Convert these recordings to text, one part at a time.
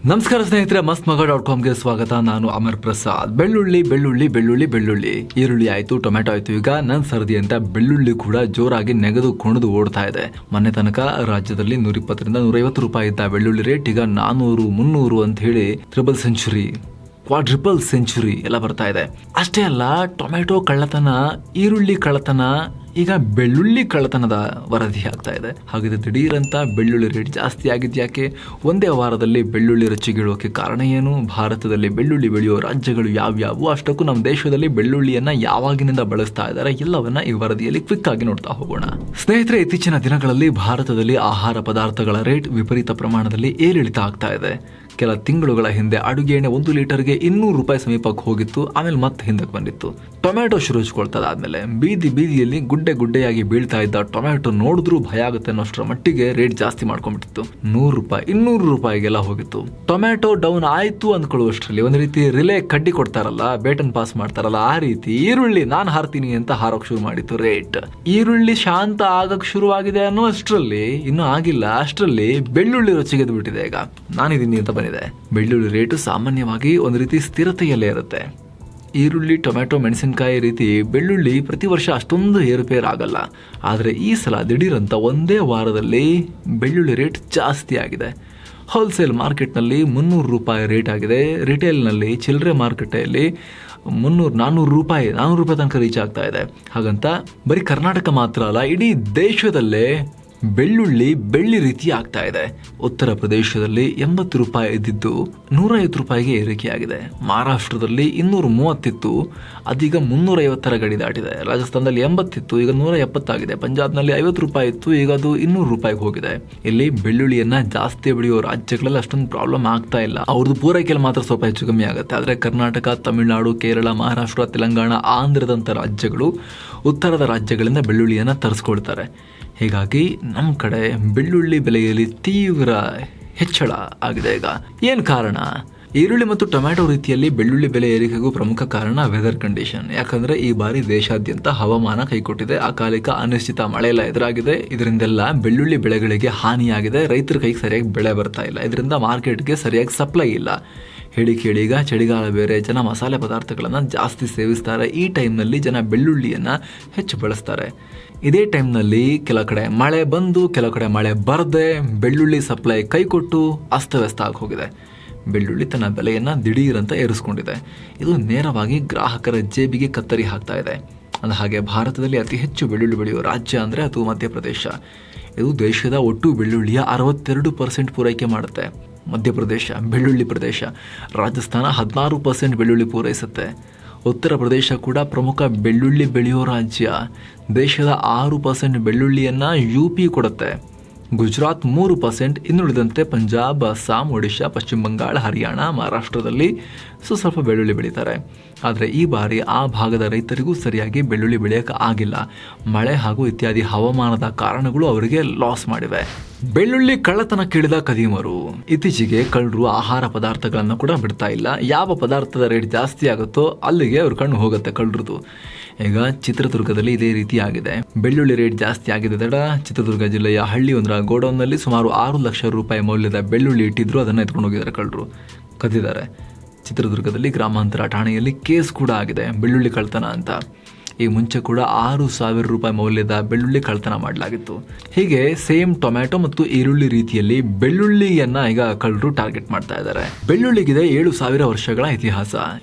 ನಮಸ್ಕಾರ ಸ್ನೇಹಿತರೆ, mastmaga.comಗೆ ಸ್ವಾಗತ. ನಾನು ಅಮರ್ ಪ್ರಸಾದ್. ಬೆಳ್ಳುಳ್ಳಿ ಬೆಳ್ಳುಳ್ಳಿ ಬೆಳ್ಳುಳ್ಳಿ ಬೆಳ್ಳುಳ್ಳಿ ಈರುಳ್ಳಿ ಆಯ್ತು, ಟೊಮೆಟೊ ಆಯ್ತು, ಈಗ ನನ್ನ ಸರ್ದಿ ಅಂತ ಬೆಳ್ಳುಳ್ಳಿ ಕೂಡ ಜೋರಾಗಿ ನೆಗೆದು ಕುಣಿದು ಓಡ್ತಾ ಇದೆ. ಮೊನ್ನೆ ತನಕ ರಾಜ್ಯದಲ್ಲಿ 120ರಿಂದ 150 ರೂಪಾಯಿ ಇದ್ದ ಬೆಳ್ಳುಳ್ಳಿ ರೇಟ್ ಈಗ 400, 300 ಅಂತ ಹೇಳಿ ಕ್ವಾಡ್ರಿಪಲ್ ಸೆಂಚುರಿ ಎಲ್ಲ ಬರ್ತಾ ಇದೆ. ಅಷ್ಟೇ ಅಲ್ಲ, ಟೊಮೆಟೊ ಕಳ್ಳತನ, ಈರುಳ್ಳಿ ಕಳ್ಳತನ, ಈಗ ಬೆಳ್ಳುಳ್ಳಿ ಕಳ್ಳತನದ ವರದಿ ಆಗ್ತಾ ಇದೆ. ಹಾಗಿದ್ರೆ ದಿಢೀರಂತ ಬೆಳ್ಳುಳ್ಳಿ ರೇಟ್ ಜಾಸ್ತಿ ಆಗಿದ್ಯಾಕೆ? ಒಂದೇ ವಾರದಲ್ಲಿ ಬೆಳ್ಳುಳ್ಳಿ ರಚ್ಚಿಗೀಳೋಕೆ ಕಾರಣ ಏನು? ಭಾರತದಲ್ಲಿ ಬೆಳ್ಳುಳ್ಳಿ ಬೆಳೆಯೋ ರಾಜ್ಯಗಳು ಯಾವ್ಯಾವು? ಅಷ್ಟಕ್ಕೂ ನಮ್ಮ ದೇಶದಲ್ಲಿ ಬೆಳ್ಳುಳ್ಳಿಯನ್ನ ಯಾವಾಗಿನಿಂದ ಬಳಸ್ತಾ ಇದ್ದಾರೆ? ಎಲ್ಲವನ್ನ ಈ ವರದಿಯಲ್ಲಿ ಕ್ವಿಕ್ ಆಗಿ ನೋಡ್ತಾ ಹೋಗೋಣ. ಸ್ನೇಹಿತರೆ, ಇತ್ತೀಚಿನ ದಿನಗಳಲ್ಲಿ ಭಾರತದಲ್ಲಿ ಆಹಾರ ಪದಾರ್ಥಗಳ ರೇಟ್ ವಿಪರೀತ ಪ್ರಮಾಣದಲ್ಲಿ ಏರಿಳಿತ ಆಗ್ತಾ ಇದೆ. ಕೆಲ ತಿಂಗಳುಗಳ ಹಿಂದೆ ಅಡುಗೆ ಎಣ್ಣೆ 1 ಲೀಟರ್ಗೆ 200 ರೂಪಾಯಿ ಸಮೀಪಕ್ಕೆ ಹೋಗಿತ್ತು. ಆಮೇಲೆ ಮತ್ತೆ ಹಿಂದಕ್ಕೆ ಬಂದಿತ್ತು. ಟೊಮೆಟೊ ಶುರುಚ್ಕೊಳ್ತದಾದ್ಮೇಲೆ ಬೀದಿಯಲ್ಲಿ ಗುಡ್ಡೆಯಾಗಿ ಬೀಳ್ತಾ ಇದ್ದ ಟೊಮೆಟೊ ನೋಡಿದ್ರೂ ಭಯ ಆಗುತ್ತೆ ಅನ್ನೋಷ್ಟರ ಮಟ್ಟಿಗೆ ರೇಟ್ ಜಾಸ್ತಿ ಮಾಡ್ಕೊಂಡ್ಬಿಟ್ಟಿತ್ತು. 100 ರೂಪಾಯಿ, 200 ರೂಪಾಯಿಗೆಲ್ಲ ಹೋಗಿತ್ತು. ಟೊಮೆಟೊ ಡೌನ್ ಆಯ್ತು ಅಂದ್ಕೊಳ್ಳುವಷ್ಟರಲ್ಲಿ ಒಂದು ರೀತಿ ರಿಲೇ ಕಡ್ಡಿ ಕೊಡ್ತಾರಲ್ಲ, ಬೇಟನ್ ಪಾಸ್ ಮಾಡ್ತಾರಲ್ಲ, ಆ ರೀತಿ ಈರುಳ್ಳಿ ನಾನು ಹಾರ್ತೀನಿ ಅಂತ ಹಾರೋಕ್ ಶುರು ಮಾಡಿತ್ತು ರೇಟ್. ಈರುಳ್ಳಿ ಶಾಂತ ಆಗಕ್ ಶುರುವಾಗಿದೆ ಅನ್ನೋ ಅಷ್ಟರಲ್ಲಿ, ಇನ್ನೂ ಆಗಿಲ್ಲ ಅಷ್ಟರಲ್ಲಿ ಬೆಳ್ಳುಳ್ಳಿ ರುಚಿಗೆದ್ದು ಬಿಟ್ಟಿದೆ. ಈಗ ನಾನಿದ್ದೀನಿ ಅಂತ ಬಂದಿದೆ. ಬೆಳ್ಳುಳ್ಳಿ ರೇಟು ಸಾಮಾನ್ಯವಾಗಿ ಒಂದು ರೀತಿ ಸ್ಥಿರತೆಯಲ್ಲೇ ಇರುತ್ತೆ. ಈರುಳ್ಳಿ, ಟೊಮೆಟೊ, ಮೆಣಸಿನಕಾಯಿ ರೀತಿ ಬೆಳ್ಳುಳ್ಳಿ ಪ್ರತಿ ವರ್ಷ ಅಷ್ಟೊಂದು ಏರುಪೇರು ಆಗಲ್ಲ. ಆದರೆ ಈ ಸಲ ದಿಢೀರಂತ ಒಂದೇ ವಾರದಲ್ಲಿ ಬೆಳ್ಳುಳ್ಳಿ ರೇಟ್ ಜಾಸ್ತಿ ಆಗಿದೆ. ಹೋಲ್ಸೇಲ್ ಮಾರ್ಕೆಟ್ನಲ್ಲಿ 300 ರೂಪಾಯಿ ರೇಟ್ ಆಗಿದೆ. ರಿಟೇಲ್ನಲ್ಲಿ, ಚಿಲ್ಲರೆ ಮಾರುಕಟ್ಟೆಯಲ್ಲಿ 300, 400 ರೂಪಾಯಿ ತನಕ ರೀಚ್ ಆಗ್ತಾ ಇದೆ. ಹಾಗಂತ ಬರೀ ಕರ್ನಾಟಕ ಮಾತ್ರ ಅಲ್ಲ, ಇಡೀ ದೇಶದಲ್ಲೇ ಬೆಳ್ಳಿ ರೀತಿ ಆಗ್ತಾ ಇದೆ. ಉತ್ತರ ಪ್ರದೇಶದಲ್ಲಿ 80 ರೂಪಾಯಿ ಇದ್ದಿದ್ದು 150 ರೂಪಾಯಿಗೆ ಏರಿಕೆಯಾಗಿದೆ. ಮಹಾರಾಷ್ಟ್ರದಲ್ಲಿ 230 ಇತ್ತು, ಅದೀಗ 350ರ ಗಡಿ ದಾಟಿದೆ. ರಾಜಸ್ಥಾನದಲ್ಲಿ 80 ಇತ್ತು, ಈಗ 170 ಆಗಿದೆ. ಪಂಜಾಬ್ನಲ್ಲಿ 50 ರೂಪಾಯಿ ಇತ್ತು, ಈಗ ಅದು 200 ರೂಪಾಯಿಗೆ ಹೋಗಿದೆ. ಇಲ್ಲಿ ಬೆಳ್ಳುಳ್ಳಿಯನ್ನ ಜಾಸ್ತಿ ಬೆಳೆಯೋ ರಾಜ್ಯಗಳಲ್ಲಿ ಅಷ್ಟೊಂದು ಪ್ರಾಬ್ಲಮ್ ಆಗ್ತಾ ಇಲ್ಲ. ಅವ್ರದ್ದು ಪೂರೈಕೆಯಲ್ಲಿ ಮಾತ್ರ ಸ್ವಲ್ಪ ಹೆಚ್ಚು ಕಮ್ಮಿ ಆಗುತ್ತೆ. ಆದರೆ ಕರ್ನಾಟಕ, ತಮಿಳುನಾಡು, ಕೇರಳ, ಮಹಾರಾಷ್ಟ್ರ, ತೆಲಂಗಾಣ, ಆಂಧ್ರದಂಥ ರಾಜ್ಯಗಳು ಉತ್ತರದ ರಾಜ್ಯಗಳಿಂದ ಬೆಳ್ಳುಳ್ಳಿಯನ್ನ ತರಿಸ್ಕೊಳ್ತಾರೆ. ಹೀಗಾಗಿ ನಮ್ಮ ಕಡೆ ಬೆಳ್ಳುಳ್ಳಿ ಬೆಲೆಯಲ್ಲಿ ತೀವ್ರ ಹೆಚ್ಚಳ ಆಗಿದೆ. ಈಗ ಏನು ಕಾರಣ? ಈರುಳ್ಳಿ ಮತ್ತು ಟೊಮ್ಯಾಟೊ ರೀತಿಯಲ್ಲಿ ಬೆಳ್ಳುಳ್ಳಿ ಬೆಲೆ ಏರಿಕೆಗೂ ಪ್ರಮುಖ ಕಾರಣ ವೆದರ್ ಕಂಡೀಷನ್. ಯಾಕಂದ್ರೆ ಈ ಬಾರಿ ದೇಶಾದ್ಯಂತ ಹವಾಮಾನ ಕೈಕೊಟ್ಟಿದೆ. ಅಕಾಲಿಕ ಅನಿಶ್ಚಿತ ಮಳೆ ಎಲ್ಲ ಎದುರಾಗಿದೆ. ಇದರಿಂದೆಲ್ಲ ಬೆಳ್ಳುಳ್ಳಿ ಬೆಳೆಗಳಿಗೆ ಹಾನಿಯಾಗಿದೆ. ರೈತರ ಕೈಗೆ ಸರಿಯಾಗಿ ಬೆಳೆ ಬರ್ತಾ ಇಲ್ಲ. ಇದರಿಂದ ಮಾರ್ಕೆಟ್ಗೆ ಸರಿಯಾಗಿ ಸಪ್ಲೈ ಇಲ್ಲ. ಹೇಳಿ ಈಗ ಚಳಿಗಾಲ ಬೇರೆ, ಜನ ಮಸಾಲೆ ಪದಾರ್ಥಗಳನ್ನು ಜಾಸ್ತಿ ಸೇವಿಸ್ತಾರೆ. ಈ ಟೈಮ್ನಲ್ಲಿ ಜನ ಬೆಳ್ಳುಳ್ಳಿಯನ್ನು ಹೆಚ್ಚು ಬಳಸ್ತಾರೆ. ಇದೇ ಟೈಮ್ನಲ್ಲಿ ಕೆಲ ಕಡೆ ಮಳೆ ಬಂದು, ಕೆಲ ಕಡೆ ಮಳೆ ಬರದೆ ಬೆಳ್ಳುಳ್ಳಿ ಸಪ್ಲೈ ಕೈಕೊಟ್ಟು ಅಸ್ತವ್ಯಸ್ತ ಆಗಿ ಹೋಗಿದೆ. ಬೆಳ್ಳುಳ್ಳಿ ತನ್ನ ಬೆಲೆಯನ್ನು ದಿಢೀರಂತ ಏರಿಸ್ಕೊಂಡಿದೆ. ಇದು ನೇರವಾಗಿ ಗ್ರಾಹಕರ ಜೇಬಿಗೆ ಕತ್ತರಿ ಹಾಕ್ತಾ ಇದೆ. ಅಂದ ಹಾಗೆ ಭಾರತದಲ್ಲಿ ಅತಿ ಹೆಚ್ಚು ಬೆಳ್ಳುಳ್ಳಿ ಬೆಳೆಯುವ ರಾಜ್ಯ ಅಂದರೆ ಅದು ಮಧ್ಯಪ್ರದೇಶ. ಇದು ದೇಶದ ಒಟ್ಟು ಬೆಳ್ಳುಳ್ಳಿಯ 62% ಪೂರೈಕೆ ಮಾಡುತ್ತೆ. ಮಧ್ಯಪ್ರದೇಶ ಬೆಳ್ಳುಳ್ಳಿ ಪ್ರದೇಶ. ರಾಜಸ್ಥಾನ 16% ಬೆಳ್ಳುಳ್ಳಿ ಪೂರೈಸುತ್ತೆ. ಉತ್ತರ ಪ್ರದೇಶ ಕೂಡ ಪ್ರಮುಖ ಬೆಳ್ಳುಳ್ಳಿ ಬೆಳೆಯೋ ರಾಜ್ಯ. ದೇಶದ 6% ಬೆಳ್ಳುಳ್ಳಿಯನ್ನು UP ಕೊಡುತ್ತೆ. ಗುಜರಾತ್ 3%, ಇನ್ನುಳಿದಂತೆ ಪಂಜಾಬ್, ಅಸ್ಸಾಂ, ಒಡಿಶಾ, ಪಶ್ಚಿಮ ಬಂಗಾಳ, ಹರಿಯಾಣ, ಮಹಾರಾಷ್ಟ್ರದಲ್ಲಿ ಸ್ವಲ್ಪ ಬೆಳ್ಳುಳ್ಳಿ ಬೆಳೀತಾರೆ. ಆದರೆ ಈ ಬಾರಿ ಆ ಭಾಗದ ರೈತರಿಗೂ ಸರಿಯಾಗಿ ಬೆಳ್ಳುಳ್ಳಿ ಬೆಳೆಯೋಕೆ ಆಗಿಲ್ಲ. ಮಳೆ ಹಾಗೂ ಇತ್ಯಾದಿ ಹವಾಮಾನದ ಕಾರಣಗಳು ಅವರಿಗೆ ಲಾಸ್ ಮಾಡಿವೆ. ಬೆಳ್ಳುಳ್ಳಿ ಕಳ್ಳತನ ಕೇಳಿದ ಕದೀಮರು. ಇತ್ತೀಚೆಗೆ ಕಳ್ಳರು ಆಹಾರ ಪದಾರ್ಥಗಳನ್ನು ಕೂಡ ಬಿಡ್ತಾ ಇಲ್ಲ. ಯಾವ ಪದಾರ್ಥದ ರೇಟ್ ಜಾಸ್ತಿ ಆಗುತ್ತೋ ಅಲ್ಲಿಗೆ ಅವ್ರ ಕಣ್ಣು ಹೋಗುತ್ತೆ ಕಳ್ಳರದು. ಈಗ ಚಿತ್ರದುರ್ಗದಲ್ಲಿ ಇದೇ ರೀತಿ ಆಗಿದೆ. ಬೆಳ್ಳುಳ್ಳಿ ರೇಟ್ ಜಾಸ್ತಿ ಆಗಿದೆ ತಡ ಚಿತ್ರದುರ್ಗ ಜಿಲ್ಲೆಯ ಹಳ್ಳಿಯೊಂದರ ಗೋಡೌನ್ನಲ್ಲಿ ಸುಮಾರು 6 ಲಕ್ಷ ರೂಪಾಯಿ ಮೌಲ್ಯದ ಬೆಳ್ಳುಳ್ಳಿ ಇಟ್ಟಿದ್ರು. ಅದನ್ನು ಎತ್ಕೊಂಡು ಹೋಗಿದ್ದಾರೆ ಕಳ್ಳರು, ಕದ್ದಿದ್ದಾರೆ. ಚಿತ್ರದುರ್ಗದಲ್ಲಿ ಗ್ರಾಮಾಂತರ ಠಾಣೆಯಲ್ಲಿ ಕೇಸ್ ಕೂಡ ಆಗಿದೆ ಬೆಳ್ಳುಳ್ಳಿ ಕಳ್ತನ ಅಂತ. ಈ ಮುಂಚೆ ಕೂಡ 6,000 ರೂಪಾಯಿ ಮೌಲ್ಯದ ಬೆಳ್ಳುಳ್ಳಿ ಕಳ್ತನ ಮಾಡಲಾಗಿತ್ತು. ಹೀಗೆ ಸೇಮ್ ಟೊಮ್ಯಾಟೊ ಮತ್ತು ಈರುಳ್ಳಿ ರೀತಿಯಲ್ಲಿ ಬೆಳ್ಳುಳ್ಳಿಯನ್ನ ಈಗ ಕಳ್ಳರು ಟಾರ್ಗೆಟ್ ಮಾಡ್ತಾ ಇದ್ದಾರೆ. ಬೆಳ್ಳುಳ್ಳಿಗಿದೆ 7,000 ವರ್ಷಗಳ ಇತಿಹಾಸ.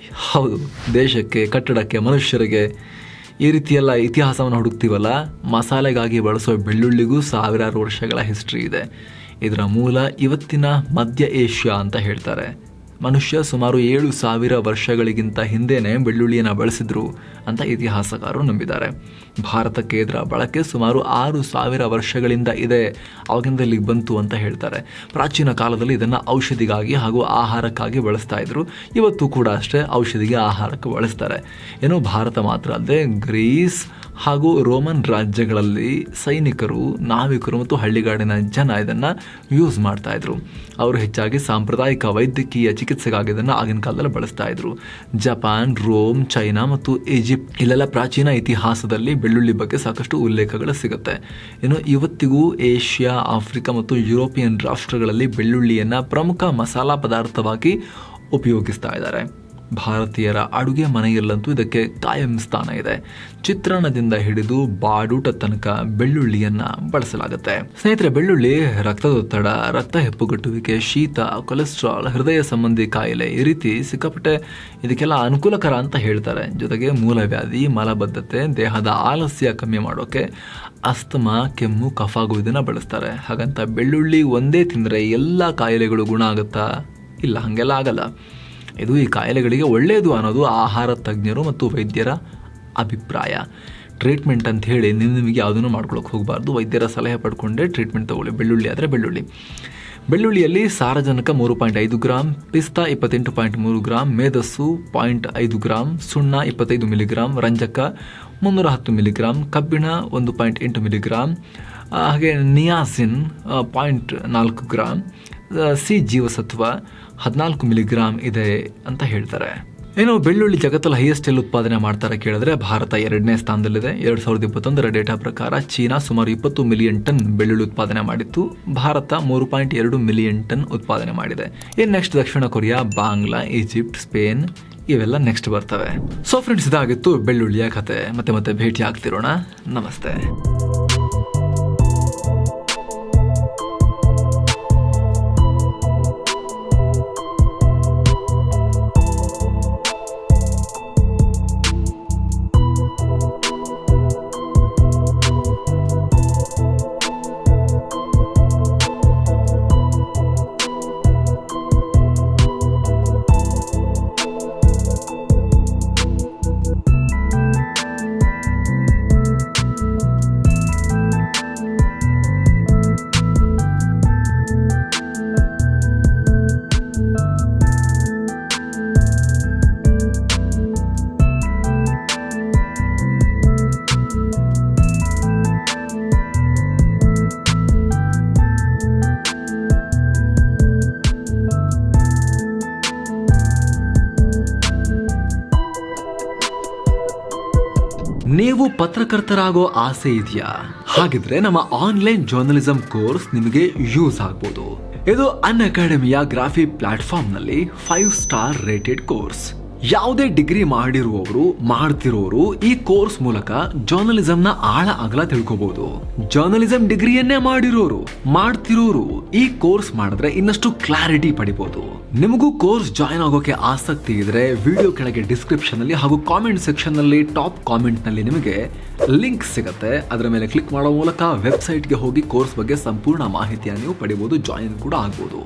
ಹೌದು, ದೇಶಕ್ಕೆ, ಕಟ್ಟಡಕ್ಕೆ, ಮನುಷ್ಯರಿಗೆ ಈ ರೀತಿಯೆಲ್ಲ ಇತಿಹಾಸವನ್ನು ಹುಡುಕ್ತೀವಲ್ಲ, ಮಸಾಲೆಗಾಗಿ ಬಳಸೋ ಬೆಳ್ಳುಳ್ಳಿಗೂ ಸಾವಿರಾರು ವರ್ಷಗಳ ಹಿಸ್ಟ್ರಿ ಇದೆ. ಇದರ ಮೂಲ ಇವತ್ತಿನ ಮಧ್ಯ ಏಷ್ಯಾ ಅಂತ ಹೇಳ್ತಾರೆ. ಮನುಷ್ಯ ಸುಮಾರು 7,000 ವರ್ಷಗಳಿಗಿಂತ ಹಿಂದೆನೇ ಬೆಳ್ಳುಳ್ಳಿಯನ್ನು ಬಳಸಿದ್ರು ಅಂತ ಇತಿಹಾಸಕಾರರು ನಂಬಿದ್ದಾರೆ. ಭಾರತಕ್ಕೆ ಇದರ ಬಳಕೆ ಸುಮಾರು 6,000 ವರ್ಷಗಳಿಂದ ಇದೆ, ಅವಾಗಿಂದ ಇಲ್ಲಿಗೆ ಬಂತು ಅಂತ ಹೇಳ್ತಾರೆ. ಪ್ರಾಚೀನ ಕಾಲದಲ್ಲಿ ಇದನ್ನು ಔಷಧಿಗಾಗಿ ಹಾಗೂ ಆಹಾರಕ್ಕಾಗಿ ಬಳಸ್ತಾ ಇದ್ರು. ಇವತ್ತು ಕೂಡ ಅಷ್ಟೇ ಔಷಧಿಗೆ, ಆಹಾರಕ್ಕೆ ಬಳಸ್ತಾರೆ. ಏನೋ ಭಾರತ ಮಾತ್ರ ಅಲ್ಲದೆ ಗ್ರೀಸ್, ಹಾಗೂ ರೋಮನ್ ರಾಜ್ಯಗಳಲ್ಲಿ ಸೈನಿಕರು, ನಾವಿಕರು ಮತ್ತು ಹಳ್ಳಿಗಾಡಿನ ಜನ ಇದನ್ನು ಯೂಸ್ ಮಾಡ್ತಾ ಇದ್ರು. ಅವರು ಹೆಚ್ಚಾಗಿ ಸಾಂಪ್ರದಾಯಿಕ ವೈದ್ಯಕೀಯ ಚಿಕಿತ್ಸೆಗಾಗಿ ಇದನ್ನು ಆಗಿನ ಕಾಲದಲ್ಲಿ ಬಳಸ್ತಾ ಇದ್ರು. ಜಪಾನ್, ರೋಮ್, ಚೈನಾ ಮತ್ತು ಈಜಿಪ್ಟ್ ಇಲ್ಲೆಲ್ಲ ಪ್ರಾಚೀನ ಇತಿಹಾಸದಲ್ಲಿ ಬೆಳ್ಳುಳ್ಳಿ ಬಗ್ಗೆ ಸಾಕಷ್ಟು ಉಲ್ಲೇಖಗಳು ಸಿಗುತ್ತೆ. ಇನ್ನು ಇವತ್ತಿಗೂ ಏಷ್ಯಾ, ಆಫ್ರಿಕಾ ಮತ್ತು ಯುರೋಪಿಯನ್ ರಾಷ್ಟ್ರಗಳಲ್ಲಿ ಬೆಳ್ಳುಳ್ಳಿಯನ್ನು ಪ್ರಮುಖ ಮಸಾಲಾ ಪದಾರ್ಥವಾಗಿ ಉಪಯೋಗಿಸ್ತಾ ಇದ್ದಾರೆ. ಭಾರತೀಯರ ಅಡುಗೆ ಮನೆಯಲ್ಲಂತೂ ಇದಕ್ಕೆ ಕಾಯಂ ಸ್ಥಾನ ಇದೆ. ಚಿತ್ರಾನ್ನದಿಂದ ಹಿಡಿದು ಬಾಡೂಟ ತನಕ ಬೆಳ್ಳುಳ್ಳಿಯನ್ನು ಬಳಸಲಾಗುತ್ತೆ. ಸ್ನೇಹಿತರೆ, ಬೆಳ್ಳುಳ್ಳಿ ರಕ್ತದೊತ್ತಡ, ರಕ್ತ ಹೆಪ್ಪುಗಟ್ಟುವಿಕೆ, ಶೀತ, ಕೊಲೆಸ್ಟ್ರಾಲ್, ಹೃದಯ ಸಂಬಂಧಿ ಕಾಯಿಲೆ ಈ ರೀತಿ ಸಿಕ್ಕಾಪಟ್ಟೆ ಇದಕ್ಕೆಲ್ಲ ಅನುಕೂಲಕರ ಅಂತ ಹೇಳ್ತಾರೆ. ಜೊತೆಗೆ ಮೂಲವ್ಯಾಧಿ, ಮಲಬದ್ಧತೆ, ದೇಹದ ಆಲಸ್ಯ ಕಮ್ಮಿ ಮಾಡೋಕೆ, ಅಸ್ತಮಾ, ಕೆಮ್ಮು, ಕಫಾಗು ಇದನ್ನು ಬಳಸ್ತಾರೆ. ಹಾಗಂತ ಬೆಳ್ಳುಳ್ಳಿ ಒಂದೇ ತಿಂದರೆ ಎಲ್ಲ ಕಾಯಿಲೆಗಳು ಗುಣ ಆಗುತ್ತಾ? ಇಲ್ಲ, ಹಾಗೆಲ್ಲ ಆಗಲ್ಲ. ಇದು ಈ ಕಾಯಿಲೆಗಳಿಗೆ ಒಳ್ಳೆಯದು ಅನ್ನೋದು ಆಹಾರ ತಜ್ಞರು ಮತ್ತು ವೈದ್ಯರ ಅಭಿಪ್ರಾಯ. ಟ್ರೀಟ್ಮೆಂಟ್ ಅಂತ ಹೇಳಿ ನಿಮಗೆ ಯಾವುದನ್ನು ಮಾಡ್ಕೊಳಕ್ಕೆ ಹೋಗಬಾರ್ದು. ವೈದ್ಯರ ಸಲಹೆ ಪಡ್ಕೊಂಡೆ ಟ್ರೀಟ್ಮೆಂಟ್ ತಗೊಳ್ಳಿ. ಬೆಳ್ಳುಳ್ಳಿ ಆದರೆ ಬೆಳ್ಳುಳ್ಳಿಯಲ್ಲಿ ಸಾರಜನಕ 3.5 ಗ್ರಾಮ್, ಪಿಸ್ತಾ 28.3 ಗ್ರಾಮ್, ಮೇಧಸ್ಸು 0.5 ಗ್ರಾಮ್, ಸುಣ್ಣ 25 ಮಿಲಿಗ್ರಾಮ್, ರಂಜಕ 310 ಮಿಲಿಗ್ರಾಮ್, ಕಬ್ಬಿಣ 1.8 ಮಿಲಿಗ್ರಾಮ್, ಹಾಗೆ ನಿಯಾಸಿನ್ 0.4 ಗ್ರಾಮ್, ಸಿ ಜೀವಸತ್ವ 14 ಮಿಲಿಗ್ರಾಮ್ ಇದೆ ಅಂತ ಹೇಳ್ತಾರೆ. ಏನು ಬೆಳ್ಳುಳ್ಳಿ ಜಗತ್ತಲ್ಲಿ ಹೈಯೆಸ್ಟ್ ಎಲ್ಲಿ ಉತ್ಪಾದನೆ ಮಾಡ್ತಾರೆ ಕೇಳಿದ್ರೆ ಭಾರತ 2ನೇ ಸ್ಥಾನದಲ್ಲಿದೆ. 2021ರ ಡೇಟಾ ಪ್ರಕಾರ ಚೀನಾ ಸುಮಾರು 20 ಮಿಲಿಯನ್ ಟನ್ ಬೆಳ್ಳುಳ್ಳಿ ಉತ್ಪಾದನೆ ಮಾಡಿತ್ತು. ಭಾರತ 3.2 ಮಿಲಿಯನ್ ಟನ್ ಉತ್ಪಾದನೆ ಮಾಡಿದೆ. ಇನ್ನು ನೆಕ್ಸ್ಟ್ ದಕ್ಷಿಣ ಕೊರಿಯಾ, ಬಾಂಗ್ಲಾ, ಈಜಿಪ್ಟ್, ಸ್ಪೇನ್ ಇವೆಲ್ಲ ನೆಕ್ಸ್ಟ್ ಬರ್ತವೆ. ಸೊ ಫ್ರೆಂಡ್ಸ್, ಇದಾಗಿತ್ತು ಬೆಳ್ಳುಳ್ಳಿಯ ಕತೆ. ಮತ್ತೆ ಭೇಟಿ ಆಗ್ತಿರೋಣ. ನಮಸ್ತೆ. ನೀವು ಪತ್ರಕರ್ತರಾಗೋ ಆಸೆ ಇದೆಯಾ? ಹಾಗಿದ್ರೆ ನಮ್ಮ ಆನ್ಲೈನ್ ಜರ್ನಲಿಸಂ ಕೋರ್ಸ್ ನಿಮಗೆ ಯೂಸ್ ಆಗ್ಬೋದು. ಇದು ಅನ್ಅಕಾಡೆಮಿಯ ಗ್ರಾಫಿ ಪ್ಲಾಟ್ಫಾರ್ಮ್ ನಲ್ಲಿ 5 ಸ್ಟಾರ್ ರೇಟೆಡ್ ಕೋರ್ಸ್. ಯಾವುದೇ ಡಿಗ್ರಿ ಮಾಡ್ತಿರೋರು ಈ ಕೋರ್ಸ್ ಮೂಲಕ ಜರ್ನಲಿಸಂನ ಆಳ ಅಗಲ ತಿಳ್ಕೋಬಹುದು. ಜರ್ನಲಿಸಂ ಡಿಗ್ರಿಯನ್ನೇ ಮಾಡ್ತಿರೋರು ಈ ಕೋರ್ಸ್ ಮಾಡಿದ್ರೆ ಇನ್ನಷ್ಟು ಕ್ಲಾರಿಟಿ ಪಡಿಬಹುದು. ನಿಮಗೂ ಕೋರ್ಸ್ ಜಾಯಿನ್ ಆಗೋಕೆ ಆಸಕ್ತಿ ಇದ್ರೆ ವಿಡಿಯೋ ಕೆಳಗೆ ಡಿಸ್ಕ್ರಿಪ್ಷನ್ ಅಲ್ಲಿ ಹಾಗೂ ಕಾಮೆಂಟ್ ಸೆಕ್ಷನ್ ನಲ್ಲಿ ಟಾಪ್ ಕಾಮೆಂಟ್ ನಲ್ಲಿ ನಿಮಗೆ ಲಿಂಕ್ ಸಿಗುತ್ತೆ. ಅದರ ಮೇಲೆ ಕ್ಲಿಕ್ ಮಾಡೋ ಮೂಲಕ ವೆಬ್ಸೈಟ್ಗೆ ಹೋಗಿ ಕೋರ್ಸ್ ಬಗ್ಗೆ ಸಂಪೂರ್ಣ ಮಾಹಿತಿಯನ್ನು ನೀವು ಪಡಿಬಹುದು, ಜಾಯಿನ್ ಕೂಡ ಆಗ್ಬೋದು.